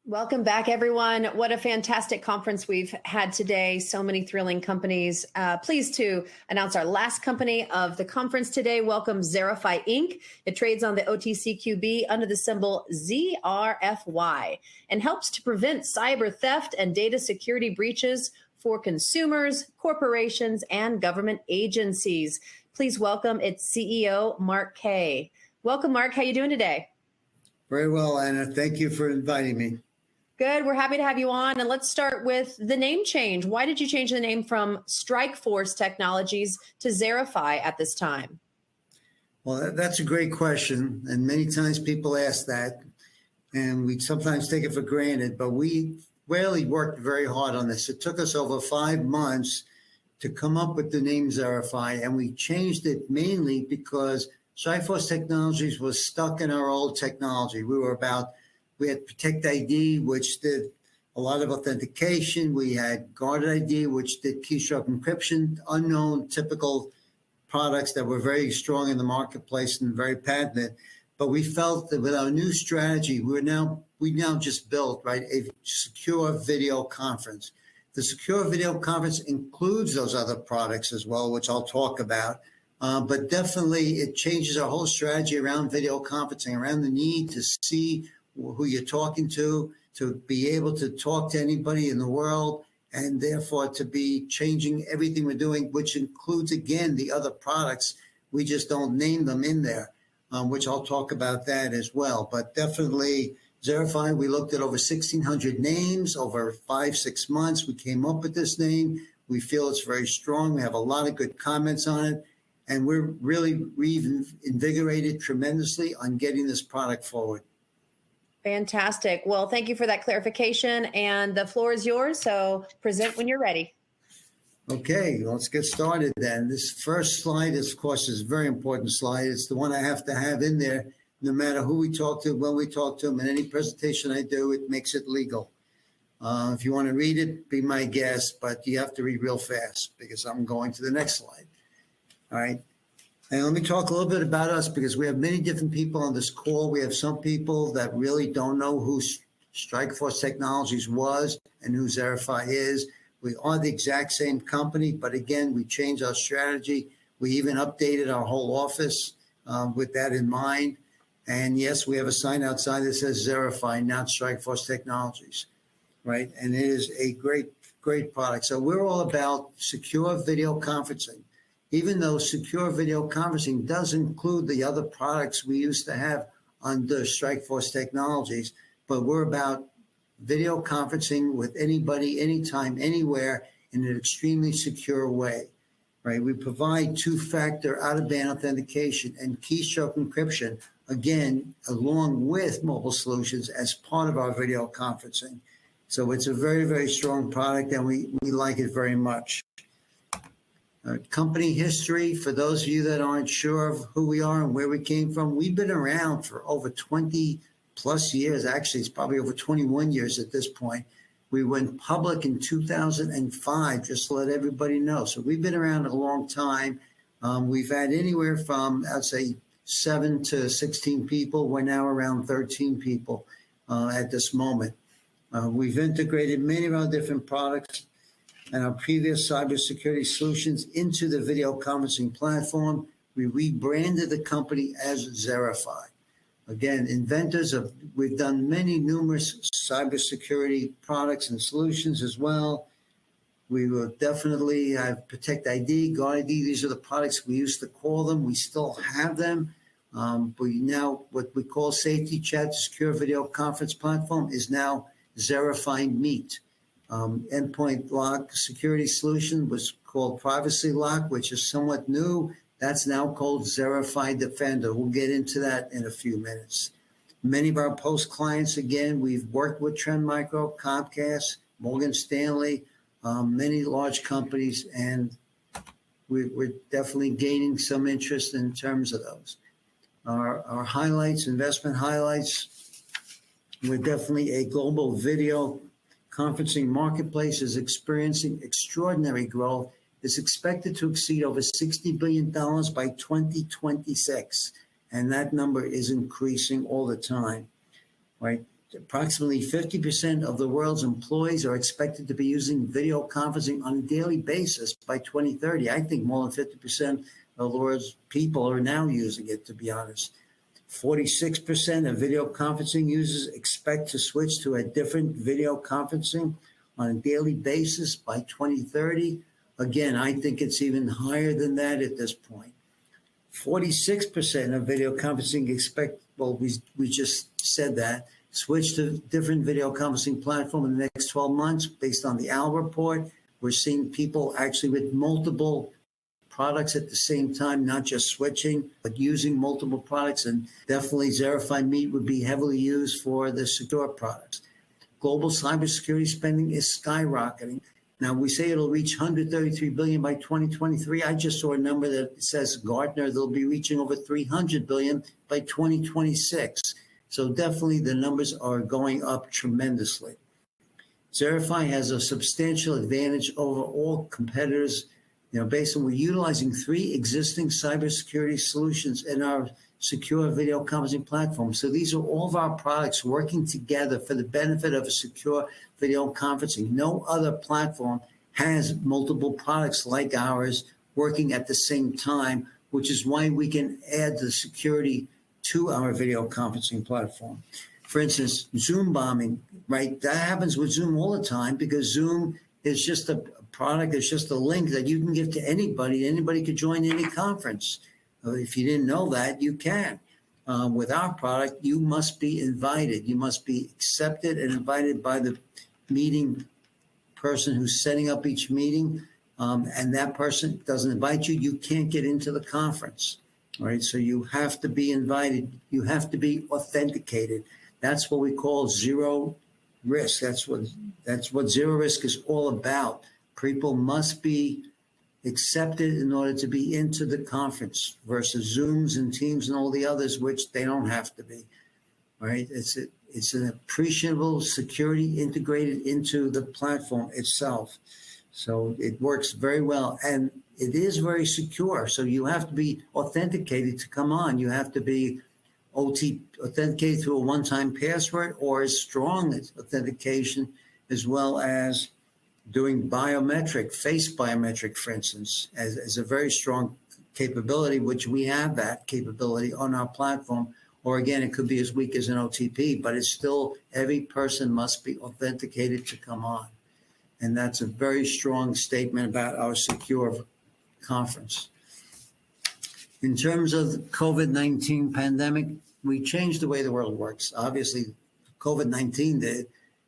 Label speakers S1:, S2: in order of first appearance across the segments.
S1: Welcome back, everyone. What a fantastic conference we've had today. So many thrilling companies. Pleased to announce our last company of the conference today. Welcome, Zerify, Inc. It trades on the OTCQB under the symbol ZRFY and helps to prevent cyber theft and data security breaches for consumers, corporations, and government agencies. Please welcome its CEO, Mark Kay. Welcome, Mark. How are you doing today?
S2: Very well, Anna. Thank you for inviting me.
S1: Good. We're happy to have you on. And let's start with the name change. Why did you change the name from StrikeForce Technologies to Zerify at this time?
S2: Well, that's a great question. And many times people ask that, and we sometimes take it for granted, but we really worked very hard on this. It took us over 5 months to come up with the name Zerify, and we changed it mainly because StrikeForce Technologies was stuck in our old technology. We had Protect ID, which did a lot of authentication. We had Guarded ID, which did keystroke encryption, unknown typical products that were very strong in the marketplace and very patented. But we felt that with our new strategy, we now just built a secure video conference. The secure video conference includes those other products as well, which I'll talk about. But definitely it changes our whole strategy around video conferencing, around the need to see who you're talking to be able to talk to anybody in the world, and therefore to be changing everything we're doing, which includes, again, the other products. We just don't name them in there, which I'll talk about that as well. But definitely Zerify, we looked at over 1,600 names over 5-6 months. We came up with this name. We feel it's very strong. We have a lot of good comments on it. And we're really reinvigorated tremendously on getting this product forward.
S1: Fantastic. Well, thank you for that clarification. And the floor is yours. So present when you're ready.
S2: Okay, let's get started then. This first slide, of course, is a very important slide. It's the one I have to have in there, no matter who we talk to, when we talk to them, and any presentation I do, it makes it legal. If you want to read it, be my guest, but you have to read real fast because I'm going to the next slide. All right. And let me talk a little bit about us because we have many different people on this call. We have some people that really don't know who StrikeForce Technologies was and who Zerify is. We are the exact same company, but again, we changed our strategy. We even updated our whole office with that in mind. And yes, we have a sign outside that says Zerify, not StrikeForce Technologies, right? And it is a great, great product. So we're all about secure video conferencing. Even though secure video conferencing does include the other products we used to have under StrikeForce Technologies, but we're about video conferencing with anybody, anytime, anywhere in an extremely secure way, right? We provide two-factor out-of-band authentication and keystroke encryption, again, along with mobile solutions as part of our video conferencing. So it's a very, very strong product, and we like it very much. Company history, for those of you that aren't sure of who we are and where we came from, we've been around for over 20 plus years. Actually, it's probably over 21 years at this point. We went public in 2005, just to let everybody know. So we've been around a long time. We've had anywhere from, I'd say, 7 to 16 people. We're now around 13 people at this moment. We've integrated many of our different products and our previous cybersecurity solutions into the video conferencing platform. We rebranded the company as Zerify. Again, inventors of, we've done numerous cybersecurity products and solutions as well. We will definitely have Protect ID, Guard ID. These are the products we used to call them. We still have them. But now what we call Safety Chat Secure Video Conference Platform is now Zerify Meet. Endpoint lock security solution was called Privacy Lock, which is somewhat new. That's now called Zerify Defender. We'll get into that in a few minutes. Many of our post clients, again, we've worked with Trend Micro, Comcast, Morgan Stanley, many large companies, and we're definitely gaining some interest in terms of those. Our highlights, investment highlights, we're definitely a global video conferencing marketplace is experiencing extraordinary growth. is expected to exceed over $60 billion by 2026. And that number is increasing all the time, right? Approximately 50% of the world's employees are expected to be using video conferencing on a daily basis by 2030. I think more than 50% of the world's people are now using it, to be honest. 46% of video conferencing users expect to switch to a different video conferencing on a daily basis by 2030. Again, I think it's even higher than that at this point. 46% of video conferencing expect, well, we just said that, switch to different video conferencing platform in the next 12 months based on the OWL report. We're seeing people actually with multiple products at the same time, not just switching, but using multiple products. And definitely Zerify Meet would be heavily used for the secure products. Global cybersecurity spending is skyrocketing. Now, we say it'll reach $133 billion by 2023. I just saw a number that says Gartner, they'll be reaching over $300 billion by 2026. So definitely the numbers are going up tremendously. Zerify has a substantial advantage over all competitors. Based on we're utilizing 3 existing cybersecurity solutions in our secure video conferencing platform. So these are all of our products working together for the benefit of a secure video conferencing. No other platform has multiple products like ours working at the same time, which is why we can add the security to our video conferencing platform. For instance, Zoom bombing, right? That happens with Zoom all the time because Zoom is just a product, it's just a link that you can give to anybody. Anybody could join any conference. If you didn't know that, you can. With our product, you must be invited. You must be accepted and invited by the meeting person who's setting up each meeting. And that person doesn't invite you, you can't get into the conference. All right, so you have to be invited. You have to be authenticated. That's what we call zero risk. That's what zero risk is all about. People must be accepted in order to be into the conference versus Zooms and Teams and all the others, which they don't have to be. All right, it's an appreciable security integrated into the platform itself. So it works very well. And it is very secure. So you have to be authenticated to come on. You have to be authenticated through a one-time password or as strong as authentication, as well as doing biometric, face biometric, for instance, as a very strong capability, which we have that capability on our platform. Or again, it could be as weak as an OTP, but it's still, every person must be authenticated to come on. And that's a very strong statement about our secure conference. In terms of the COVID-19 pandemic, we changed the way the world works. Obviously, COVID-19 did,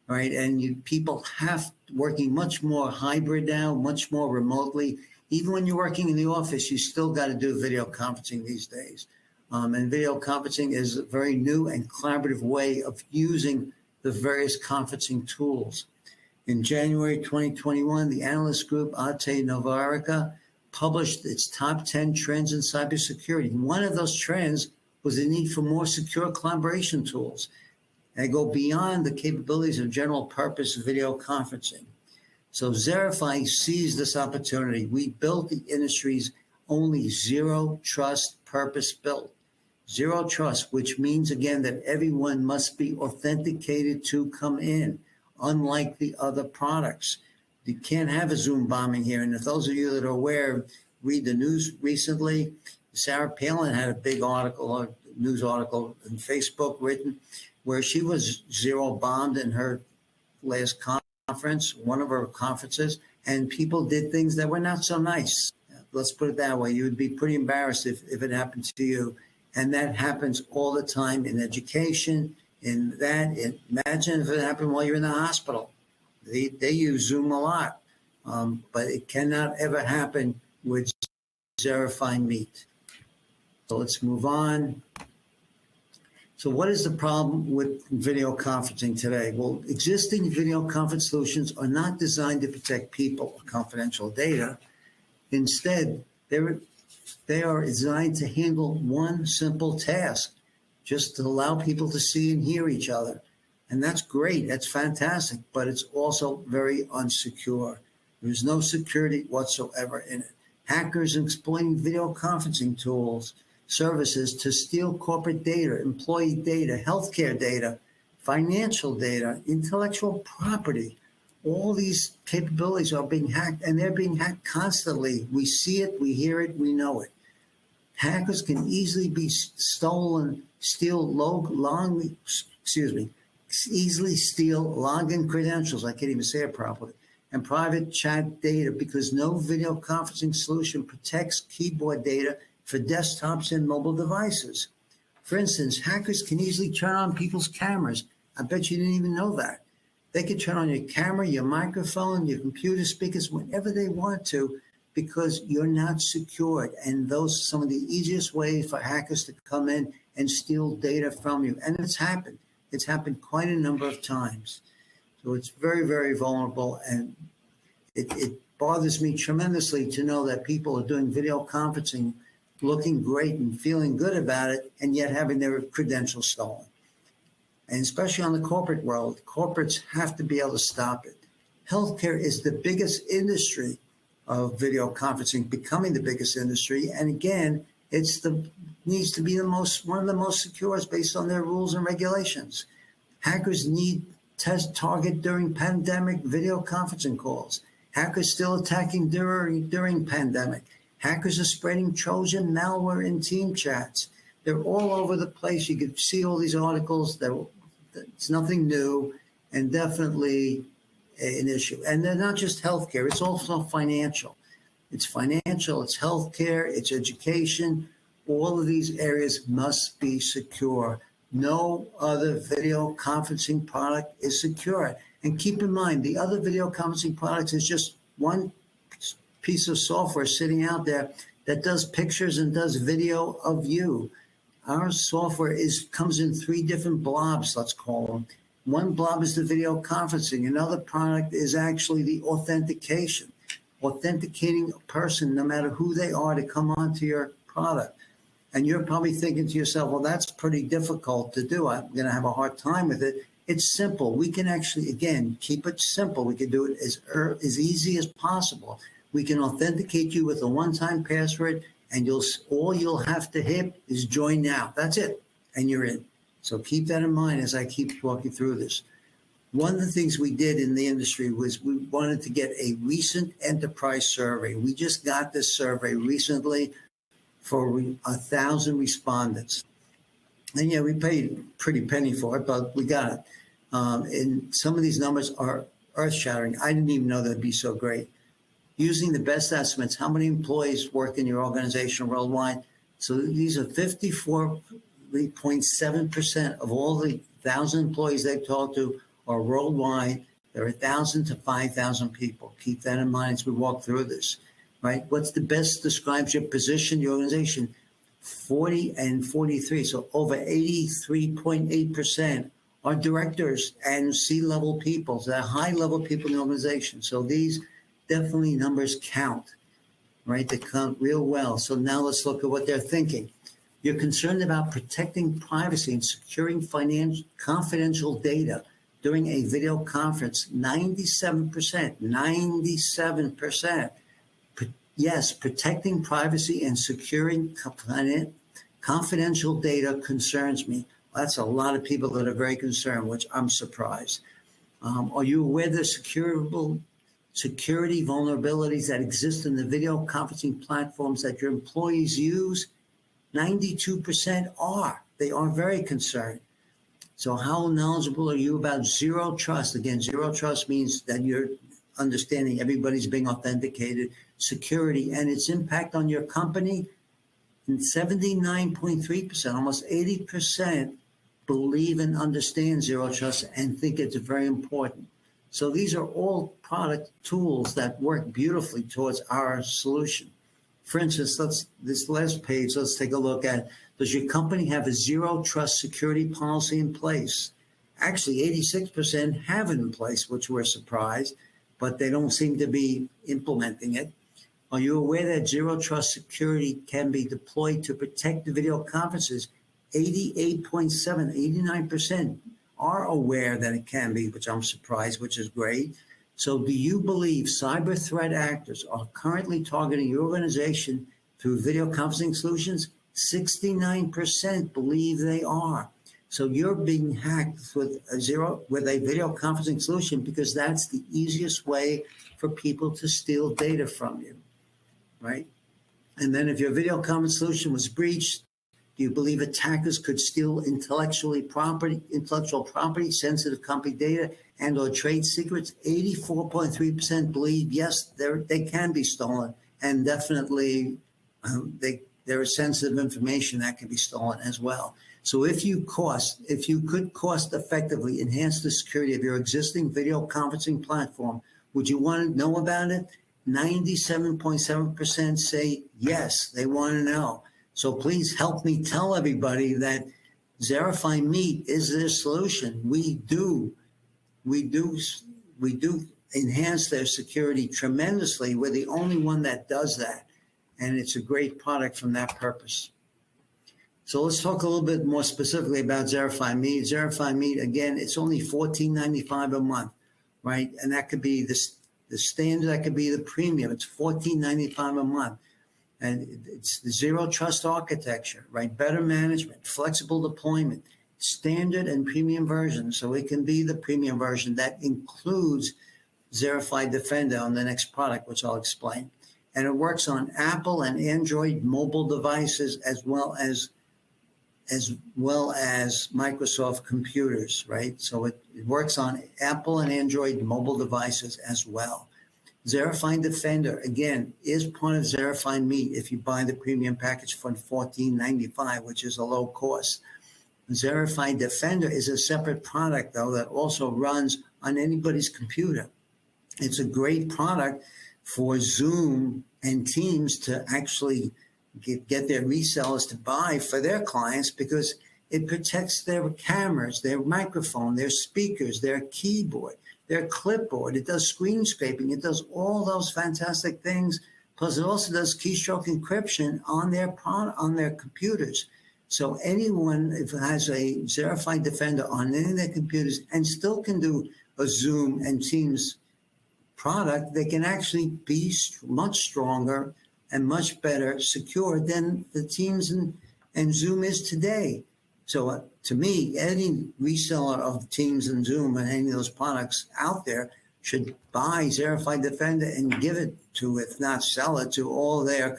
S2: right? And people have working much more hybrid now, much more remotely. Even when you're working in the office, you still got to do video conferencing these days. And video conferencing is a very new and collaborative way of using the various conferencing tools. In January 2021, the analyst group Ate Novarica published its top 10 trends in cybersecurity. One of those trends was the need for more secure collaboration tools. They go beyond the capabilities of general purpose video conferencing. So Zerify seized this opportunity. We built the industry's only zero trust purpose built. Zero trust, which means, again, that everyone must be authenticated to come in, unlike the other products. You can't have a Zoom bombing here. And if those of you that are aware, read the news recently, Sarah Palin had a big article, a news article on Facebook written, where she was zero bombed in her last conference, one of her conferences, and people did things that were not so nice. Let's put it that way. You would be pretty embarrassed if it happened to you. And that happens all the time in education, in that. Imagine if it happened while you're in the hospital. They use Zoom a lot, but it cannot ever happen with Zerify Meet. So let's move on. So what is the problem with video conferencing today? Well, existing video conference solutions are not designed to protect people or confidential data. Instead, they are designed to handle one simple task, just to allow people to see and hear each other. And that's great, that's fantastic, but it's also very unsecure. There's no security whatsoever in it. Hackers exploiting video conferencing tools, services to steal corporate data, employee data, healthcare data, financial data, intellectual property. All these capabilities are being hacked, and they're being hacked constantly. We see it, we hear it, we know it. Hackers can easily be stolen, easily steal login credentials. I can't even say it properly. And private chat data, because no video conferencing solution protects keyboard data for desktops and mobile devices. For instance, hackers can easily turn on people's cameras. I bet you didn't even know that. They can turn on your camera, your microphone, your computer speakers, whenever they want to, because you're not secured. And those are some of the easiest ways for hackers to come in and steal data from you. And it's happened. It's happened quite a number of times. So it's very, very vulnerable. And it bothers me tremendously to know that people are doing video conferencing, looking great and feeling good about it, and yet having their credentials stolen. And especially on the corporate world, corporates have to be able to stop it. Healthcare is the biggest industry of video conferencing, becoming the biggest industry. And again, needs to be one of the most secure based on their rules and regulations. Hackers need target during pandemic video conferencing calls. Hackers still attacking during pandemic. Hackers are spreading Trojan malware in team chats. They're all over the place. You can see all these articles. It's nothing new, and definitely an issue. And they're not just healthcare. It's also financial. It's financial, it's healthcare, it's education. All of these areas must be secure. No other video conferencing product is secure. And keep in mind, the other video conferencing products is just one piece of software sitting out there that does pictures and does video of you. Our software comes in 3 different blobs, let's call them. One blob is the video conferencing. Another product is actually the authentication, authenticating a person, no matter who they are, to come onto your product. And you're probably thinking to yourself, well, that's pretty difficult to do. I'm going to have a hard time with it. It's simple. We can actually, again, keep it simple. We can do it as easy as possible. We can authenticate you with a one-time password, and all you'll have to hit is join now. That's it, and you're in. So keep that in mind as I keep walking through this. One of the things we did in the industry was we wanted to get a recent enterprise survey. We just got this survey recently for 1,000 respondents. And yeah, we paid a pretty penny for it, but we got it. And some of these numbers are earth-shattering. I didn't even know they'd be so great. Using the best estimates, how many employees work in your organization worldwide? So these are 54.7% of all the 1,000 employees they've talked to are worldwide. There are 1,000 to 5,000 people. Keep that in mind as we walk through this, right? What's the best describes your position, your organization? 40 and 43. So over 83.8% are directors and C-level people. So they're high-level people in the organization. So these definitely numbers count, right? They count real well. So now let's look at what they're thinking. You're concerned about protecting privacy and securing confidential data during a video conference. 97%. Yes, protecting privacy and securing confidential data concerns me. That's a lot of people that are very concerned, which I'm surprised. Are you aware the security vulnerabilities that exist in the video conferencing platforms that your employees use? 92% are. They are very concerned. So how knowledgeable are you about zero trust? Again, zero trust means that you're understanding everybody's being authenticated, security, and its impact on your company. And 79.3%, almost 80%, believe and understand zero trust and think it's very important. So these are all product tools that work beautifully towards our solution. For instance, this last page, let's take a look at, does your company have a zero trust security policy in place? Actually, 86% have it in place, which we're surprised, but they don't seem to be implementing it. Are you aware that zero trust security can be deployed to protect the video conferences? 88.7, 89% are aware that it can be, which I'm surprised, which is great. So do you believe cyber threat actors are currently targeting your organization through video conferencing solutions? 69% believe they are. So you're being hacked with a video conferencing solution because that's the easiest way for people to steal data from you, right? And then if your video conference solution was breached, do you believe attackers could steal intellectual property, sensitive company data, and or trade secrets? 84.3% believe yes, they can be stolen, and definitely there is sensitive information that can be stolen as well. So if you could cost effectively enhance the security of your existing video conferencing platform, would you want to know about it? 97.7% say yes, they want to know. So please help me tell everybody that Zerify Meet is their solution. We do enhance their security tremendously. We're the only one that does that. And it's a great product from that purpose. So let's talk a little bit more specifically about Zerify Meet. Zerify Meet, again, it's only $14.95 a month, right? And that could be the standard, that could be the premium. It's $14.95 a month. And it's the zero trust architecture, right? Better management, flexible deployment, standard and premium version. So it can be the premium version that includes Zerify Defender on the next product, which I'll explain. And it works on Apple and Android mobile devices as well as Microsoft computers, right? So it works on Apple and Android mobile devices as well. Zerify Defender, again, is part of Zerify Meet if you buy the premium package for $14.95, which is a low cost. Zerify Defender is a separate product, though, that also runs on anybody's computer. It's a great product for Zoom and Teams to actually get their resellers to buy for their clients because it protects their cameras, their microphone, their speakers, their keyboard, their clipboard. It does screen scraping. It does all those fantastic things. Plus, it also does keystroke encryption on their computers. So anyone if it has a Zerify Defender on any of their computers and still can do a Zoom and Teams product, they can actually be much stronger and much better secure than the Teams and Zoom is today. So to me, any reseller of Teams and Zoom and any of those products out there should buy Zerify Defender and give it to, if not sell it to all their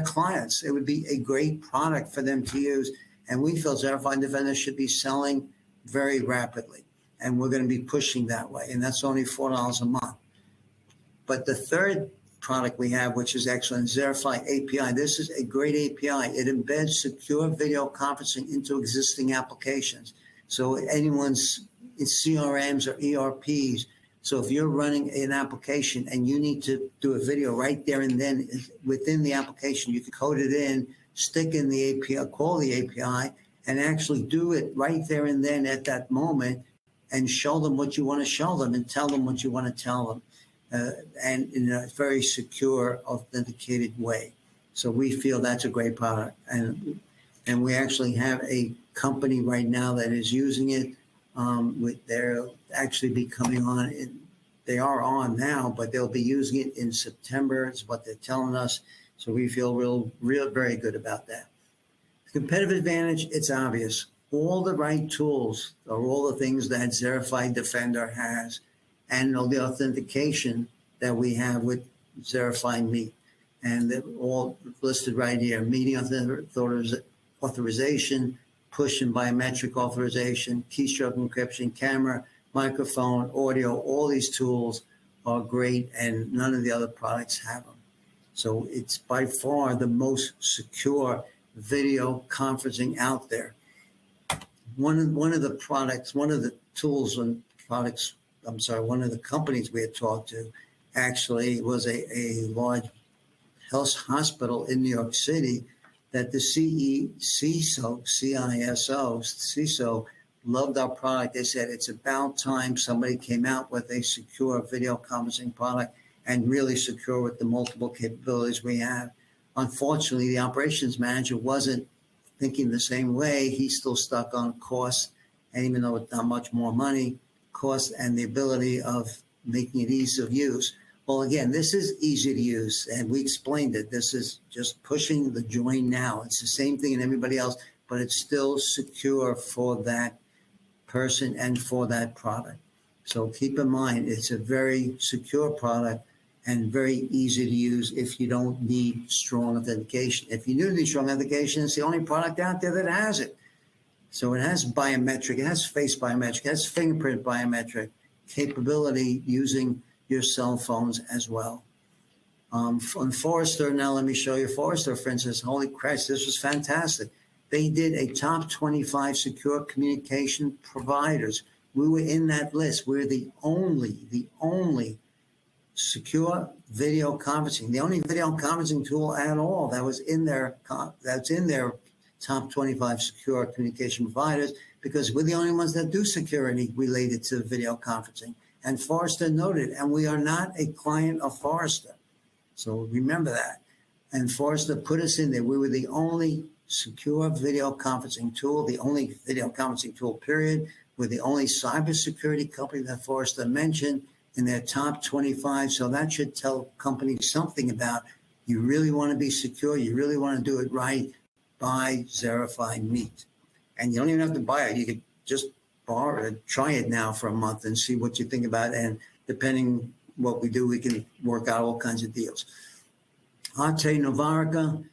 S2: clients. It would be a great product for them to use. And we feel Zerify Defender should be selling very rapidly. And we're going to be pushing that way. And that's only $4 a month. But the third product we have, which is excellent, Zerify API. This is a great API. It embeds secure video conferencing into existing applications. So anyone's CRMs or ERPs. So if you're running an application and you need to do a video right there and then within the application, you can code it in, stick in the API, call the API, and actually do it right there and then at that moment and show them what you want to show them and tell them what you want to tell them. And in a very secure, authenticated way. So we feel that's a great product. And we actually have a company right now that is using it. They're actually be coming on. They are on now, but they'll be using it in September is what they're telling us. So we feel very good about that. Competitive advantage, it's obvious. All the right tools are all the things that Zerify Defender has. And the authentication that we have with Zerify Meet. And they're all listed right here. Meeting authorization, push and biometric authorization, keystroke encryption, camera, microphone, audio, all these tools are great and none of the other products have them. So it's by far the most secure video conferencing out there. One of the tools and products, one of the companies we had talked to actually was a large health hospital in New York City that the CISO loved our product. They said it's about time somebody came out with a secure video conferencing product and really secure with the multiple capabilities we have. Unfortunately, the operations manager wasn't thinking the same way. He's still stuck on cost, and even though it's not much more money, cost and the ability of making it easy of use. Well, again, this is easy to use, and we explained it. This is just pushing the join now. It's the same thing in everybody else, but it's still secure for that person and for that product. So keep in mind, it's a very secure product and very easy to use if you don't need strong authentication. If you do need strong authentication, it's the only product out there that has it. So it has biometric, it has face biometric, it has fingerprint biometric capability using your cell phones as well. On Forrester, now let me show you Forrester, for instance. Holy Christ, this was fantastic. They did a top 25 secure communication providers. We were in that list. We're the only secure video conferencing, the only video conferencing tool at all that was in their top 25 secure communication providers, because we're the only ones that do security related to video conferencing. And Forrester noted, and we are not a client of Forrester. So remember that. And Forrester put us in there. We were the only secure video conferencing tool, the only video conferencing tool, period. We're the only cybersecurity company that Forrester mentioned in their top 25. So that should tell companies something about, you really want to be secure, you really want to do it right, buy Zerify Meet. And you don't even have to buy it. You could just borrow it, try it now for a month and see what you think about it. And depending what we do, we can work out all kinds of deals. Arte Novarica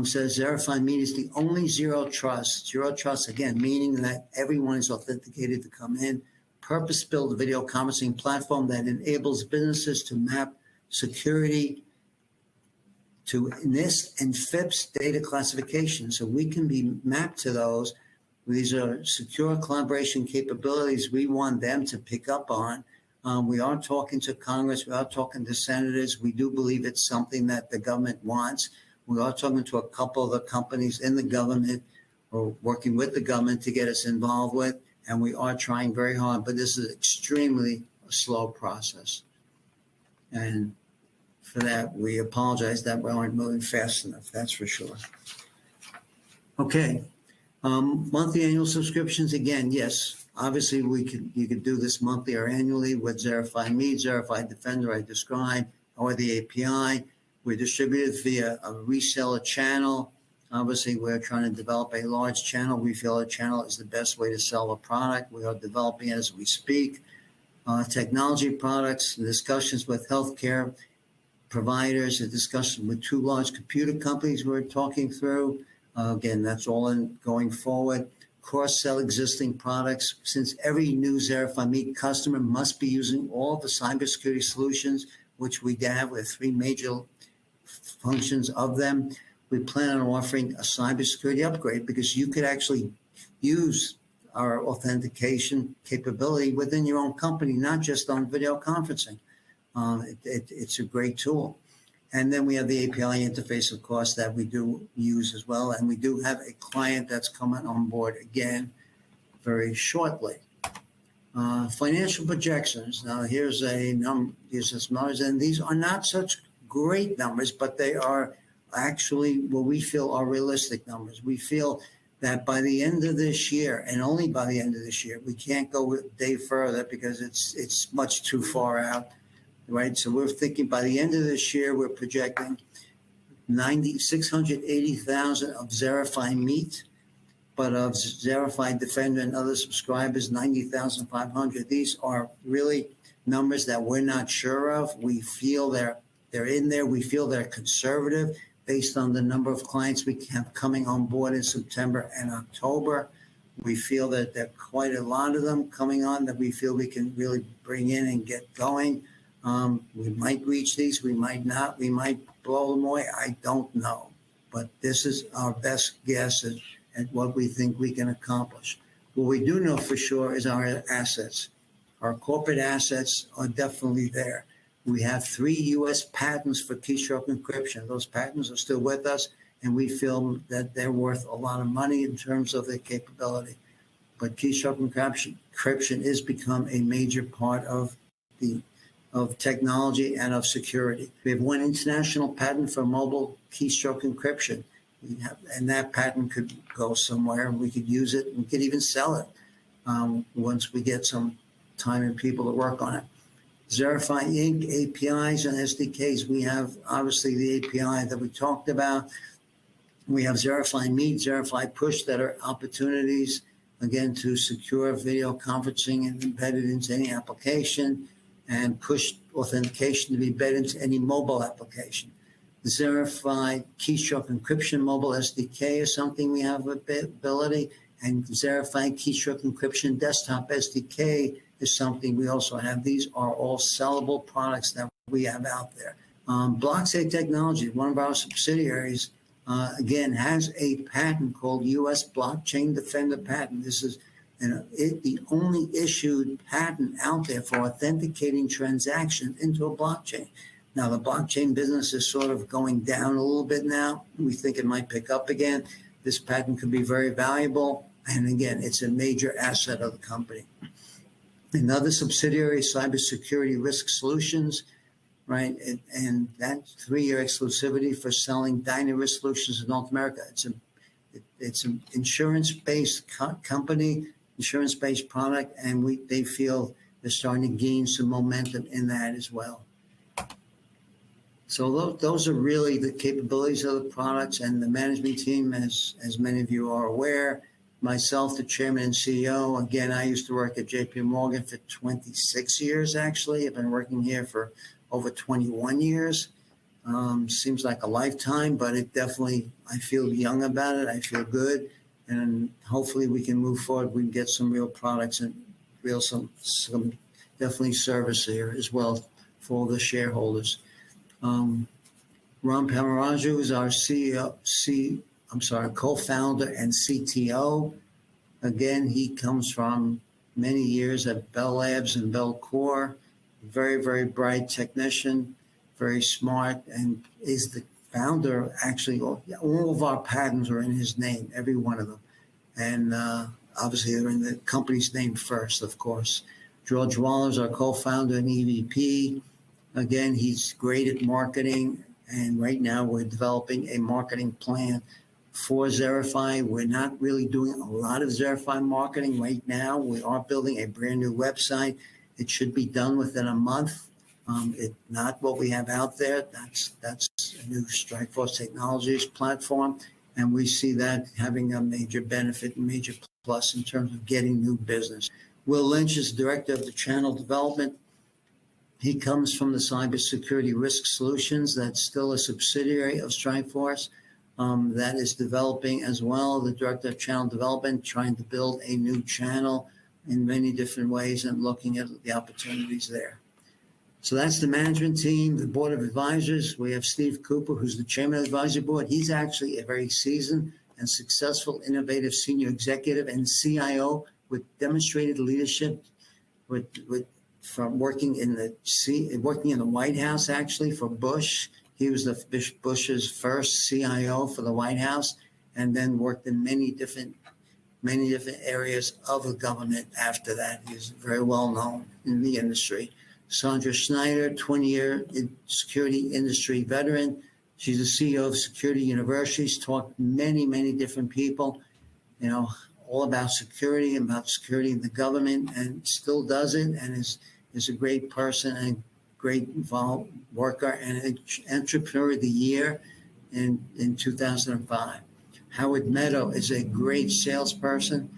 S2: says Zerify Meet is the only zero trust. Zero trust, again, meaning that everyone is authenticated to come in. Purpose-built video conferencing platform that enables businesses to map security to NIST and FIPS data classification. So we can be mapped to those. These are secure collaboration capabilities we want them to pick up on. We are talking to Congress. We are talking to senators. We do believe it's something that the government wants. We are talking to a couple of the companies in the government or working with the government to get us involved with. And we are trying very hard, but this is extremely a slow process. And for that, we apologize that we aren't moving fast enough, that's for sure. Okay, monthly annual subscriptions, again, yes, obviously you could do this monthly or annually with Zerify Meet, Zerify Defender I described, or the API. We're distributed via a reseller channel. Obviously, we're trying to develop a large channel. We feel a channel is the best way to sell a product. We are developing it as we speak. Technology products, discussions with healthcare providers, a discussion with 2 large computer companies we're talking through. Again, that's all in going forward. Cross-sell existing products. Since every new Zerify Meet customer must be using all the cybersecurity solutions, which we have with 3 major functions of them, we plan on offering a cybersecurity upgrade, because you could actually use our authentication capability within your own company, not just on video conferencing. It's a great tool. And then we have the API interface, of course, that we do use as well. And we do have a client that's coming on board again very shortly. Financial projections. Now, here's a number, here's some numbers, and these are not such great numbers, but they are actually what we feel are realistic numbers. We feel that by the end of this year, and only by the end of this year, we can't go a day further because it's much too far out, right? So we're thinking by the end of this year, we're projecting 680,000 of Zerify Meet, but of Zerify Defender and other subscribers, 90,500. These are really numbers that we're not sure of. We feel they're in there. We feel they're conservative based on the number of clients we have coming on board in September and October. We feel that there are quite a lot of them coming on that we feel we can really bring in and get going. We might reach these, we might not, we might blow them away. I don't know, but this is our best guess at what we think we can accomplish. What we do know for sure is our assets. Our corporate assets are definitely there. We have 3 U.S. patents for keystroke encryption. Those patents are still with us, and we feel that they're worth a lot of money in terms of their capability. But keystroke encryption is become a major part of technology and of security. We have 1 international patent for mobile keystroke encryption. And that patent could go somewhere, and we could use it. We could even sell it once we get some time and people to work on it. Zerify Inc. APIs and SDKs. We have obviously the API that we talked about. We have Zerify Meet, Zerify Push that are opportunities, again, to secure video conferencing and embed it into any application, and push authentication to be embedded into any mobile application. The Zerify Keystroke Encryption Mobile SDK is something we have ability, and Zerify Keystroke Encryption Desktop SDK is something we also have. These are all sellable products that we have out there. BlockSafe Technologies, one of our subsidiaries, again, has a patent called U.S. Blockchain Defender Patent. This is the only issued patent out there for authenticating transactions into a blockchain. Now, the blockchain business is sort of going down a little bit now. We think it might pick up again. This patent could be very valuable. And again, it's a major asset of the company. Another subsidiary, Cybersecurity Risk Solutions, right? And that 3-year exclusivity for selling Dynarisk solutions in North America. It's an insurance-based company, insurance-based product, and they feel they're starting to gain some momentum in that as well. So those are really the capabilities of the products, and the management team, as many of you are aware. Myself, the chairman and CEO. Again, I used to work at JP Morgan for 26 years, actually. I've been working here for over 21 years. Seems like a lifetime, but it definitely, I feel young about it. I feel good. And hopefully we can move forward. We can get some real products and some definitely service here as well for the shareholders. Ram Pamaraju is our co-founder and CTO. Again, he comes from many years at Bell Labs and Bell Core. Very, very bright technician, very smart, and is the founder. Actually, all of our patents are in his name, every one of them. And obviously, they're in the company's name first, of course. George Waller is our co-founder and EVP. Again, he's great at marketing, and right now we're developing a marketing plan for Zerify. We're not really doing a lot of Zerify marketing right now. We are building a brand new website. It should be done within a month. It's not what we have out there. That's a new StrikeForce Technologies platform, and we see that having a major benefit and major plus in terms of getting new business. Will Lynch is director of the channel development. He comes from the Cybersecurity Risk Solutions. That's still a subsidiary of StrikeForce. That is developing as well, the director of channel development, trying to build a new channel in many different ways and looking at the opportunities there. So that's the management team, the board of advisors. We have Steve Cooper, who's the chairman of the advisory board. He's actually a very seasoned and successful, innovative senior executive and CIO with demonstrated leadership, from working in the White House, actually, for Bush. He was Bush's first CIO for the White House, and then worked in many different areas of the government after that. He's very well known in the industry. Sandra Schneider, 20-year security industry veteran. She's the CEO of Security Universities, taught many, many different people, all about security in the government, and still does it, and is a great person and great involved worker and entrepreneur of the year in 2005. Howard Meadow is a great salesperson.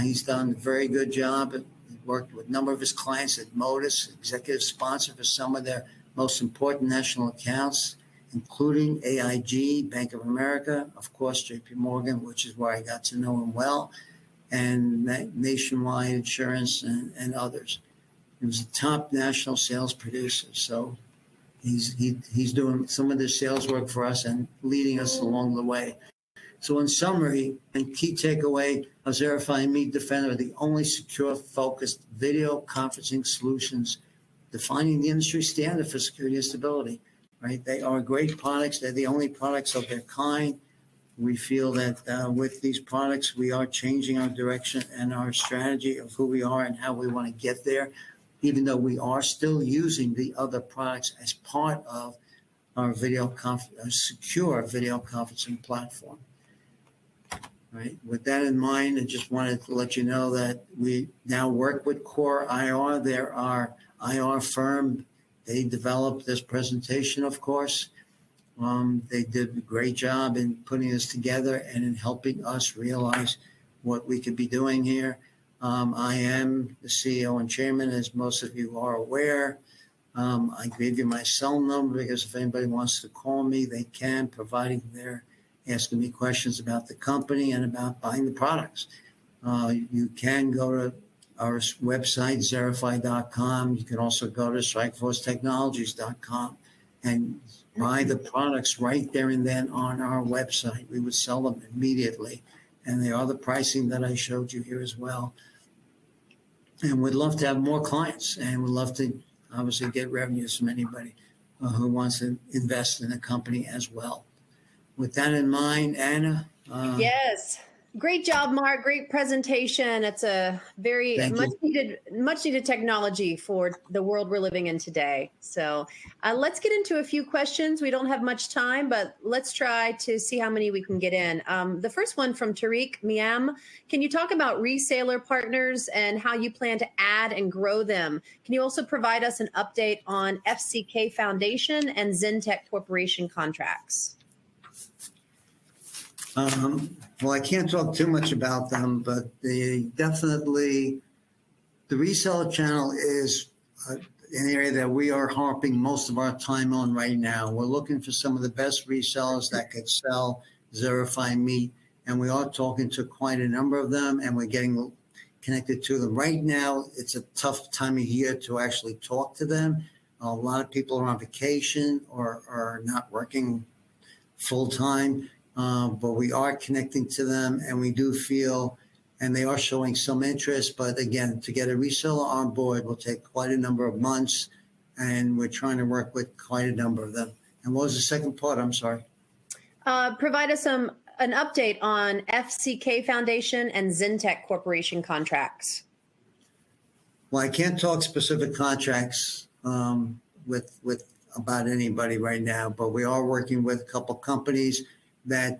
S2: He's done a very good job. He worked with a number of his clients at Modus, executive sponsor for some of their most important national accounts, including AIG, Bank of America, of course, JP Morgan, which is where I got to know him well, and Nationwide Insurance and others. He was a top national sales producer. So he's doing some of the sales work for us and leading us along the way. So in summary, and key takeaway, Zerify and Meet Defender are the only secure, focused video conferencing solutions defining the industry standard for security and stability, right? They are great products. They're the only products of their kind. We feel that with these products, we are changing our direction and our strategy of who we are and how we want to get there, even though we are still using the other products as part of our secure video conferencing platform. Right. With that in mind, I just wanted to let you know that we now work with Core IR. They're our IR firm. They developed this presentation, of course. They did a great job in putting this together and in helping us realize what we could be doing here. I am the CEO and chairman, as most of you are aware. I gave you my cell number because if anybody wants to call me, they can, providing they're asking me questions about the company and about buying the products. You can go to our website, Zerify.com. You can also go to StrikeForceTechnologies.com and buy the products right there and then on our website. We would sell them immediately. And they are the pricing that I showed you here as well. And we'd love to have more clients, and we'd love to obviously get revenues from anybody who wants to invest in a company as well. With that in mind, Anna.
S1: Yes. Great job, Mark. Great presentation. It's a very much needed technology for the world we're living in today. So let's get into a few questions. We don't have much time, but let's try to see how many we can get in. The first one from Tariq Miam. Can you talk about reseller partners and how you plan to add and grow them? Can you also provide us an update on FCK Foundation and Zentech Corporation contracts?
S2: Well, I can't talk too much about them, but the reseller channel is an area that we are harping most of our time on right now. We're looking for some of the best resellers that could sell Zerify meat, and we are talking to quite a number of them, and we're getting connected to them. Right now, it's a tough time of year to actually talk to them. A lot of people are on vacation or are not working full time. But we are connecting to them, and we do feel, and they are showing some interest. But again, to get a reseller on board will take quite a number of months, and we're trying to work with quite a number of them. And what was the second part? I'm sorry.
S1: Provide us an update on FCK Foundation and Zentech Corporation contracts.
S2: Well, I can't talk specific contracts with about anybody right now, but we are working with a couple companies that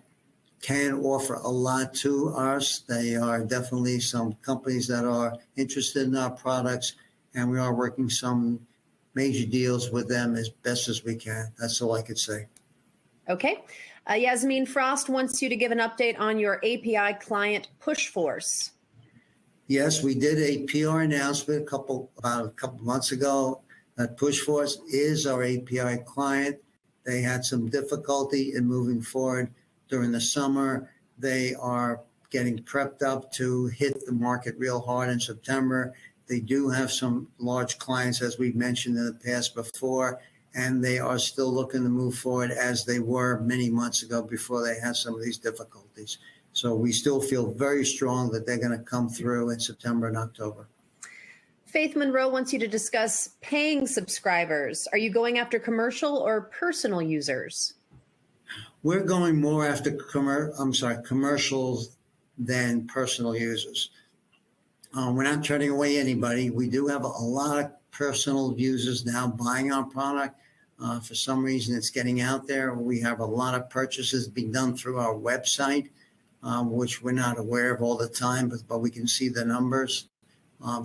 S2: can offer a lot to us. They are definitely some companies that are interested in our products, and we are working some major deals with them as best as we can. That's all I could say. Okay.
S1: Yasmin Frost wants you to give an update on your API client PushForce.
S2: Yes, we did a PR announcement about a couple months ago that PushForce is our API client. They had some difficulty in moving forward during the summer. They are getting prepped up to hit the market real hard in September. They do have some large clients, as we've mentioned in the past before, and they are still looking to move forward as they were many months ago before they had some of these difficulties. So we still feel very strong that they're going to come through in September and October.
S1: Faith Monroe wants you to discuss paying subscribers. Are you going after commercial or personal users?
S2: We're going more after commercials than personal users. We're not turning away anybody. We do have a lot of personal users now buying our product. For some reason, it's getting out there. We have a lot of purchases being done through our website, which we're not aware of all the time, but we can see the numbers.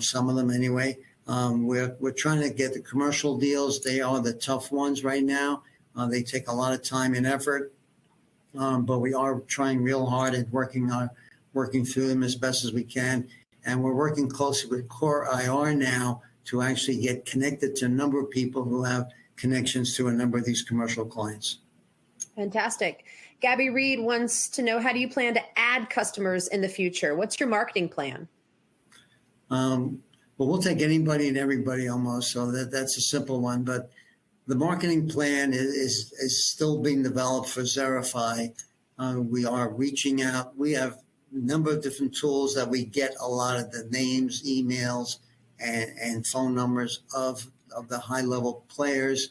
S2: Some of them anyway. We're trying to get the commercial deals. They are the tough ones right now. They take a lot of time and effort, but we are trying real hard at working through them as best as we can. And we're working closely with Core IR now to actually get connected to a number of people who have connections to a number of these commercial clients.
S1: Fantastic. Gabby Reed wants to know, how do you plan to add customers in the future? What's your marketing plan?
S2: Well, we'll take anybody and everybody almost, so that's a simple one. But the marketing plan is still being developed for Zerify. We are reaching out. We have a number of different tools that we get a lot of the names, emails, and phone numbers of the high-level players.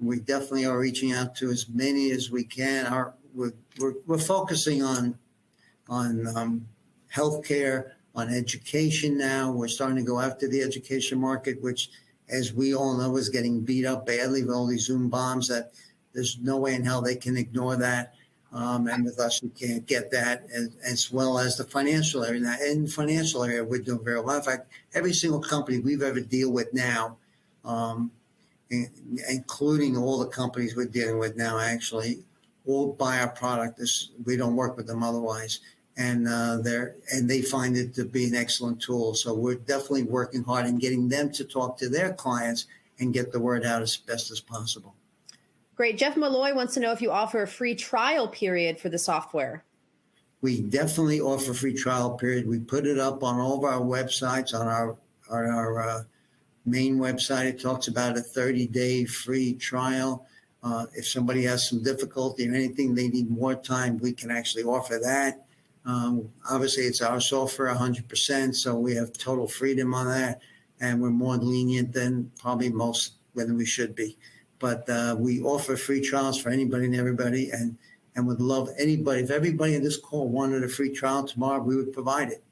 S2: We definitely are reaching out to as many as we can. We're focusing on healthcare, on education now. We're starting to go after the education market, which, as we all know, is getting beat up badly with all these Zoom bombs that there's no way in hell they can ignore that. And with us, we can't get that, as well as the financial area. Now, in the financial area, we're doing very well. In fact, every single company we've ever deal with now including all the companies we're dealing with now, actually, all buy our product. We don't work with them otherwise. And they find it to be an excellent tool. So we're definitely working hard in getting them to talk to their clients and get the word out as best as possible.
S1: Great. Jeff Malloy wants to know if you offer a free trial period for the software.
S2: We definitely offer a free trial period. We put it up on all of our websites, on our main website. It talks about a 30-day free trial. If somebody has some difficulty or anything, they need more time, we can actually offer that. Obviously, it's our software 100%, so we have total freedom on that, and we're more lenient than probably most than we should be. But we offer free trials for anybody and everybody, and would love anybody. If everybody in this call wanted a free trial tomorrow, we would provide it,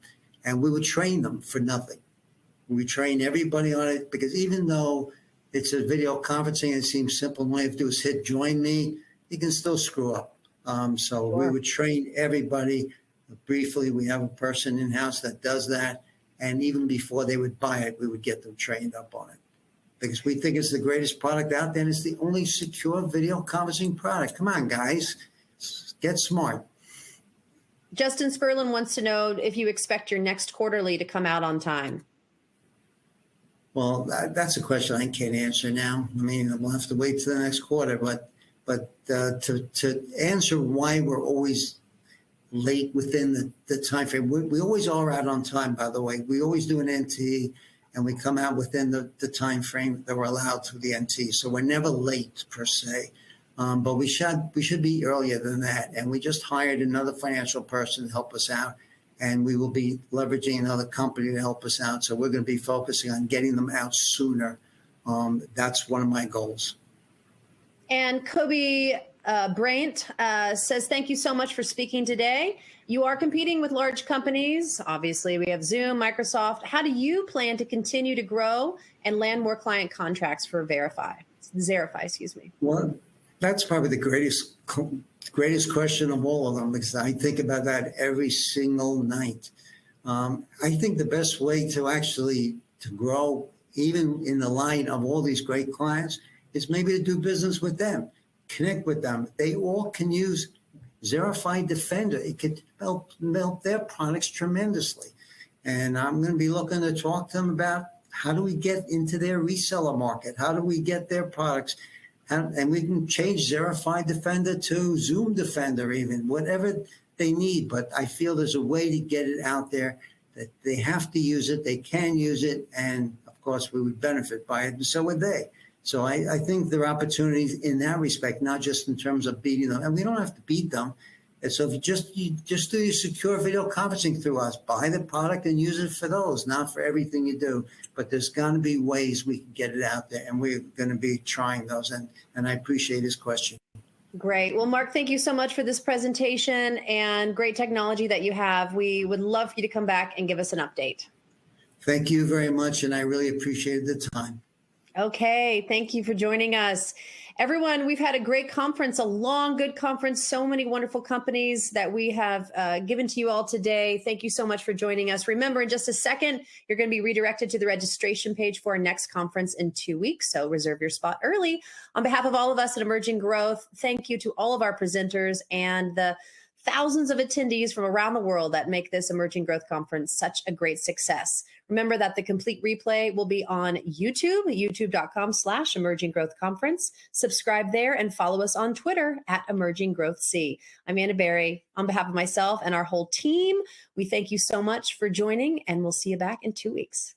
S2: and we would train them for nothing. We train everybody on it, because even though it's a video conferencing and it seems simple, all you have to do is hit join me, you can still screw up. So we would train everybody briefly. We have a person in-house that does that. And even before they would buy it, we would get them trained up on it, because we think it's the greatest product out there, and it's the only secure video conferencing product. Come on, guys, get smart.
S1: Justin Spurlin wants to know if you expect your next quarterly to come out on time.
S2: Well, that's a question I can't answer now. I mean, we'll have to wait till the next quarter. But to answer why we're always late within the time frame, we always are out on time, by the way. We always do an NT, and we come out within the time frame that we're allowed through the NT. So we're never late per se. But we should be earlier than that. And we just hired another financial person to help us out. And we will be leveraging another company to help us out. So we're going to be focusing on getting them out sooner. That's one of my goals.
S1: And Kobe Brant says, thank you so much for speaking today. You are competing with large companies. Obviously, we have Zoom, Microsoft. How do you plan to continue to grow and land more client contracts for Zerify, excuse me?
S2: Well, that's probably the greatest question of all of them, because I think about that every single night. I think the best way to grow, even in the line of all these great clients, is maybe to do business with them, connect with them. They all can use Zerify Defender. It could help their products tremendously. And I'm going to be looking to talk to them about how do we get into their reseller market? How do we get their products? And we can change Zerify Defender to Zoom Defender, even, whatever they need. But I feel there's a way to get it out there, that they have to use it, they can use it, and of course we would benefit by it, and so would they. So I think there are opportunities in that respect, not just in terms of beating them. And we don't have to beat them. And so if you just do your secure video conferencing through us, buy the product and use it for those, not for everything you do. But there's going to be ways we can get it out there, and we're going to be trying those. And I appreciate his question.
S1: Great. Well, Mark, thank you so much for this presentation and great technology that you have. We would love for you to come back and give us an update.
S2: Thank you very much, and I really appreciated the time.
S1: Okay, thank you for joining us. Everyone, we've had a great conference, a long, good conference, so many wonderful companies that we have given to you all today. Thank you so much for joining us. Remember, in just a second, you're going to be redirected to the registration page for our next conference in 2 weeks, so reserve your spot early. On behalf of all of us at Emerging Growth, thank you to all of our presenters and the thousands of attendees from around the world that make this Emerging Growth Conference such a great success. Remember that the complete replay will be on YouTube, youtube.com/Emerging Growth Conference. Subscribe there and follow us on Twitter @EmergingGrowthC. I'm Anna Berry. On behalf of myself and our whole team, we thank you so much for joining, and we'll see you back in 2 weeks.